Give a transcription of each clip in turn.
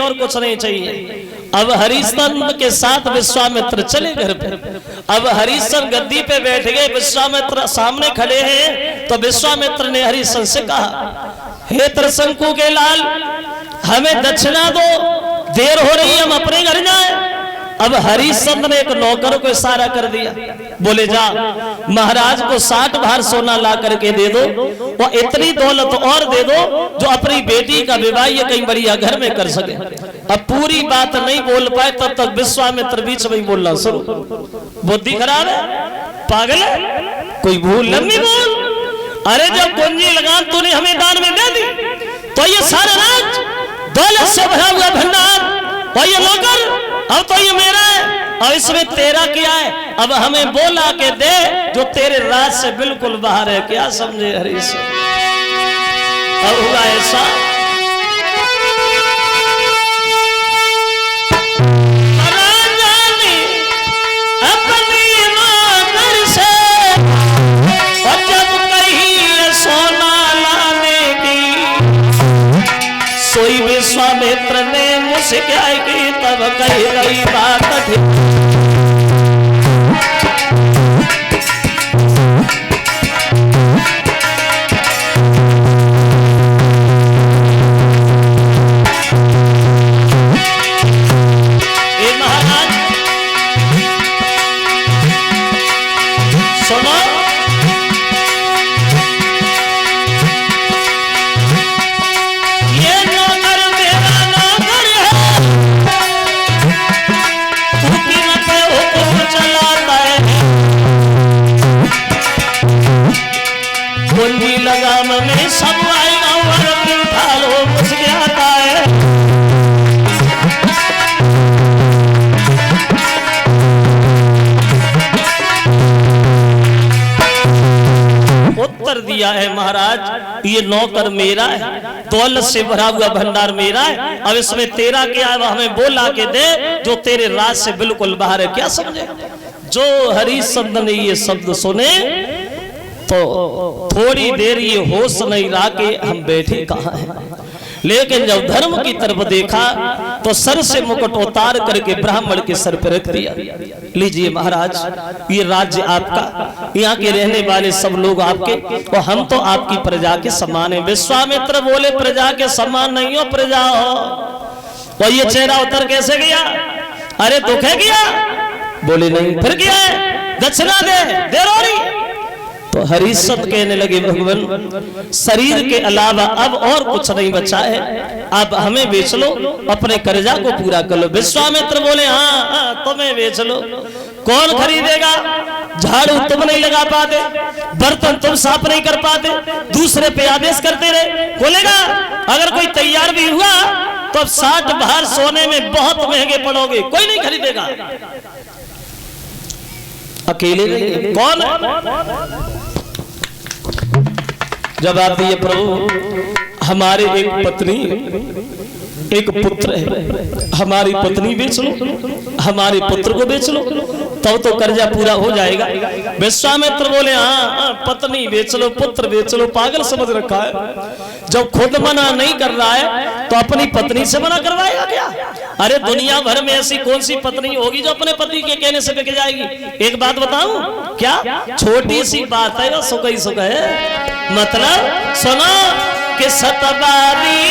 और कुछ नहीं चाहिए। अब हरिश्चंद्र के साथ विश्वामित्र चले घर पे। अब हरिश्चंद्र गद्दी पे बैठ गए, विश्वामित्र सामने खड़े हैं। तो विश्वामित्र ने हरिश्चंद्र से कहा, हे त्रिशंकु के लाल, हमें दक्षिणा दो, देर हो रही है, हम अपने घर जाएं। अब हरिश्चंद्र ने एक नौकर को इशारा कर दिया, बोले जा महाराज को 60 भार सोना ला करके दे दो और इतनी दौलत और दे दो जो अपनी बेटी का विवाह ये कहीं बढ़िया घर में कर सके। अब पूरी बात नहीं बोल पाए तब तक विश्वामित्र बीच में बोलना शुरू। बुद्धि खराब है, पागल है, कोई भूल लम्बी बोल। अरे जब कुंजी लगाम तूने हमें दान में दे दी तो ये सारा राज दौलत से भरा हुआ भंडार और ये नौकर अब तो ये मेरा है और इसमें तेरा क्या है। अब हमें बोला के दे जो तेरे राज से बिल्कुल बाहर है। क्या समझे हरीश? अब हुआ ऐसा, सोई विश्वामित्र ने मुझसे क्या की तब कही गई बात ठीक। लगाम में सब आएगा और उठा लो मुझे आता है। उत्तर दिया है महाराज ये नौकर मेरा है, दौलत से भरा हुआ भंडार मेरा है, अब इसमें तेरा क्या है हमें बोला के दे जो तेरे राज से बिल्कुल बाहर है। क्या समझे? जो हरिश्चंद्र ने ये शब्द सुने तो थोड़ी देर ये होश नहीं रहा कि हम बैठे कहाँ हैं। लेकिन जब धर्म की तरफ देखा तो सर से मुकुट उतार करके ब्राह्मण के सर पर रख दिया। लीजिए महाराज ये राज्य आपका, यहाँ के रहने वाले सब लोग आपके और हम तो आपकी प्रजा के समान है। विश्वामित्र बोले प्रजा के समान नहीं हो, प्रजा हो। और ये चेहरा उतर कैसे गया? अरे दुख है क्या? बोले नहीं। फिर क्या है? दक्षिणा दे, देर हो रही। तो हरिश्चंद्र कहने लगे भगवान शरीर के अलावा अब और कुछ नहीं बचा है, अब हमें बेच लो, अपने कर्जा को पूरा कर लो। विश्वामित्र बोले हाँ तुम्हें बेच लो। कौन खरीदेगा? झाड़ू तुम नहीं लगा पाते, बर्तन तुम साफ नहीं कर पाते, दूसरे पे आदेश करते रहे। बोलेगा अगर कोई तैयार भी हुआ तो अब 60 भार सोने में बहुत महंगे पड़ोगे, कोई नहीं खरीदेगा। अकेले नहीं, कौन? जब आप ये प्रभु हमारे एक पत्नी एक पुत्र है, हमारी पत्नी बेच लो, हमारे पुत्र को बेच लो तब तो कर्जा पूरा हो जाएगा। विश्वामित्र बोले हाँ पत्नी बेच लो, पुत्र बेच लो, पागल समझ रखा है। जब खुद मना नहीं कर रहा है तो अपनी पत्नी से मना करवाएगा क्या? अरे दुनिया भर में ऐसी कौन सी पत्नी होगी जो अपने पति के कहने से बिक जाएगी? एक बात बताऊं क्या? छोटी सी बात है, सुख ही सुख है। मतलब सुनो कि सतबारी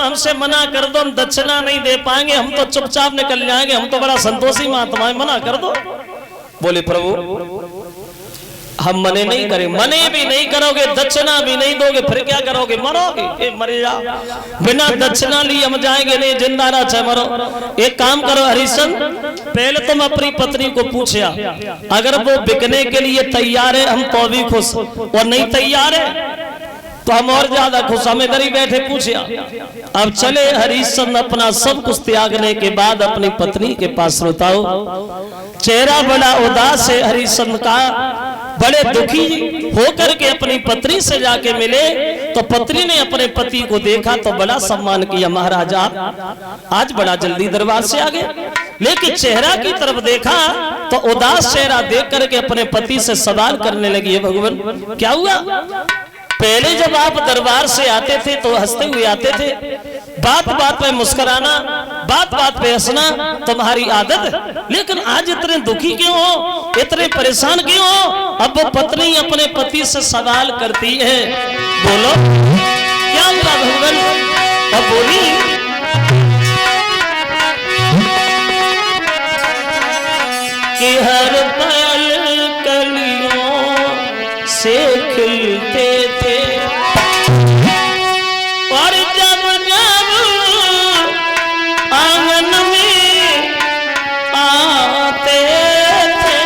हमसे मना कर दो, हम दक्षिणा नहीं दे पाएंगे, हम तो चुपचाप निकल जाएंगे, हम तो बड़ा संतोषी महात्मा है, मना कर दो। बोले प्रभु हम मने नहीं करें। मने भी नहीं करोगे, दक्षिणा भी नहीं दोगे, फिर क्या करोगे? मरोगे, मर जाओ। बिना दक्षिणा लिए हम जाएंगे नहीं, जिंदा ना चाहे मरो। एक काम करो हरिश्चंद्र, पहले तुम अपनी पत्नी को पूछा, अगर वो बिकने के लिए तैयार है हम तो भी खुश, और नहीं तैयार है तो हम और ज्यादा खुश, हम इधर ही बैठे पूछे। अब चले हरिश्चंद्र अपना सब कुछ त्यागने के बाद अपनी पत्नी के पास रोताओ, चेहरा बड़ा उदास है हरिश्चंद्र का, बड़े दुखी होकर के अपनी पत्नी से जाके मिले। तो पत्नी ने अपने पति को देखा तो बड़ा सम्मान किया, महाराज आप आज बड़ा जल्दी दरबार से आ गए। लेकिन चेहरा की तरफ देखा तो उदास चेहरा देख करके अपने पति से सवाल करने लगी, भगवान क्या हुआ? पहले जब आप दरबार से आते थे तो हंसते हुए आते थे, बात बात पे मुस्कुराना, बात बात पे हंसना तुम्हारी आदत है, लेकिन आज इतने दुखी क्यों हो, इतने परेशान क्यों हो? अब वो पत्नी अपने पति से सवाल करती है, बोलो क्या हुआ भगवान? अब बोली कि हर पल कलियों से खिलते थे और जब जब आंगन में आते थे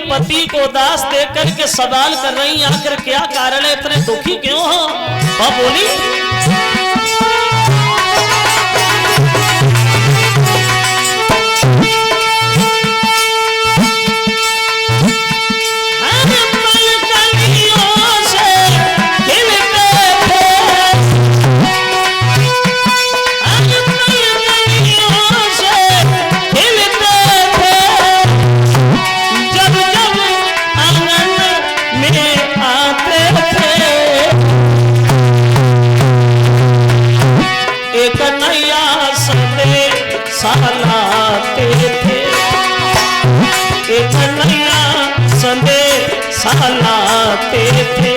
पति को उदास देख करके सवाल कर रही, आखिर क्या कारण है, इतने दुखी क्यों हो? और बोली सहलाते थे, एक नया संदेश सहलाते थे।